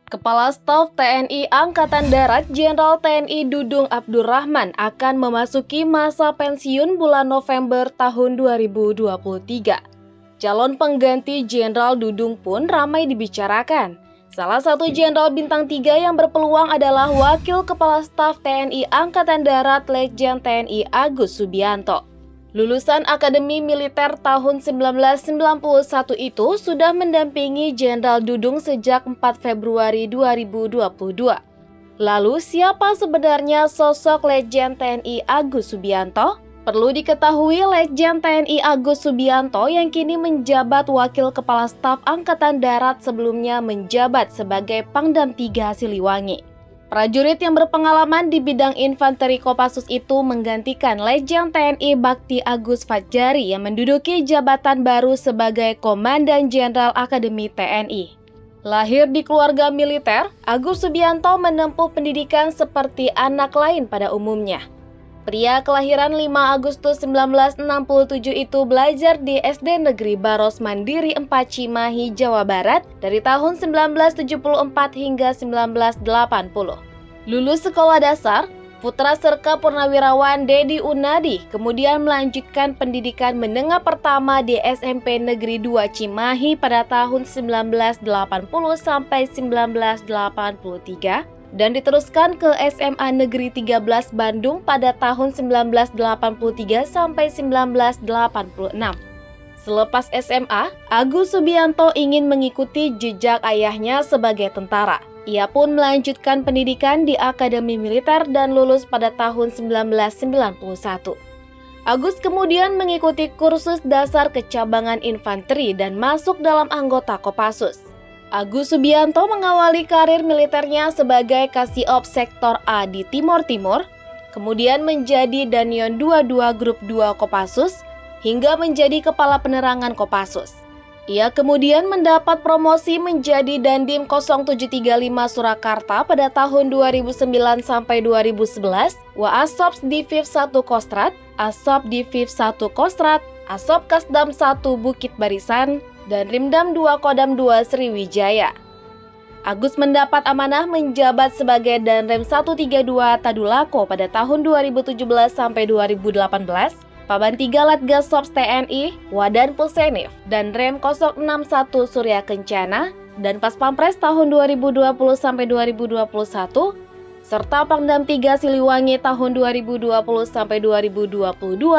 Kepala Staf TNI Angkatan Darat Jenderal TNI Dudung Abdurrahman akan memasuki masa pensiun bulan November tahun 2023. Calon pengganti Jenderal Dudung pun ramai dibicarakan. Salah satu Jenderal Bintang 3 yang berpeluang adalah Wakil Kepala Staf TNI Angkatan Darat Letjen TNI Agus Subianto. Lulusan Akademi Militer tahun 1991 itu sudah mendampingi Jenderal Dudung sejak 4 Februari 2022. Lalu siapa sebenarnya sosok Letjen TNI Agus Subianto? Perlu diketahui Letjen TNI Agus Subianto yang kini menjabat Wakil Kepala Staf Angkatan Darat sebelumnya menjabat sebagai Pangdam 3 Siliwangi. Prajurit yang berpengalaman di bidang infanteri Kopassus itu menggantikan Letjen TNI Bakti Agus Fadjari yang menduduki jabatan baru sebagai Komandan Jenderal Akademi TNI. Lahir di keluarga militer, Agus Subianto menempuh pendidikan seperti anak lain pada umumnya. Pria kelahiran 5 Agustus 1967 itu belajar di SD Negeri Baros Mandiri 4 Cimahi, Jawa Barat dari tahun 1974 hingga 1980. Lulus sekolah dasar, putra serka Purnawirawan Dedi Unadi kemudian melanjutkan pendidikan menengah pertama di SMP Negeri 2 Cimahi pada tahun 1980 sampai 1983. Dan diteruskan ke SMA Negeri 13 Bandung pada tahun 1983 sampai 1986. Selepas SMA, Agus Subianto ingin mengikuti jejak ayahnya sebagai tentara. Ia pun melanjutkan pendidikan di Akademi Militer dan lulus pada tahun 1991. Agus kemudian mengikuti kursus dasar kecabangan infanteri dan masuk dalam anggota Kopassus. Agus Subianto mengawali karir militernya sebagai Kasiop Sektor A di Timor Timur, kemudian menjadi Danion 22 Grup 2 Kopassus, hingga menjadi Kepala Penerangan Kopassus. Ia kemudian mendapat promosi menjadi Dandim 0735 Surakarta pada tahun 2009 sampai 2011, Waasops Diviv 1 Kostrat, Asop Diviv 1 Kostrat, Asop Kasdam 1 Bukit Barisan, dan Rimdam 2 Kodam 2 Sriwijaya. Agus mendapat amanah menjabat sebagai Danrem 132 Tadulako pada tahun 2017 sampai 2018, Paban 3 Latgasops TNI, Wadan Pusenif, dan Rem 061 Surya Kencana, dan Pas Pampres tahun 2020 sampai 2021, serta Pangdam 3 Siliwangi tahun 2020 sampai 2022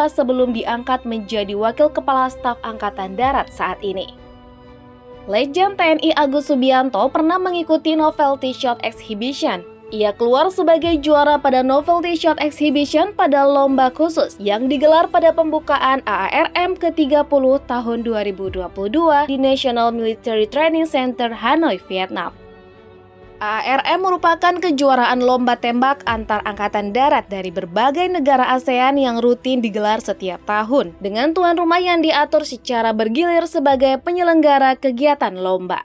sebelum diangkat menjadi Wakil Kepala Staf Angkatan Darat saat ini. Letjen TNI Agus Subianto pernah mengikuti Novelty Shot Exhibition. Ia keluar sebagai juara pada Novelty Shot Exhibition pada lomba khusus yang digelar pada pembukaan AARM ke-30 tahun 2022 di National Military Training Center, Hanoi, Vietnam. AARM merupakan kejuaraan lomba tembak antar angkatan darat dari berbagai negara ASEAN yang rutin digelar setiap tahun, dengan tuan rumah yang diatur secara bergilir sebagai penyelenggara kegiatan lomba.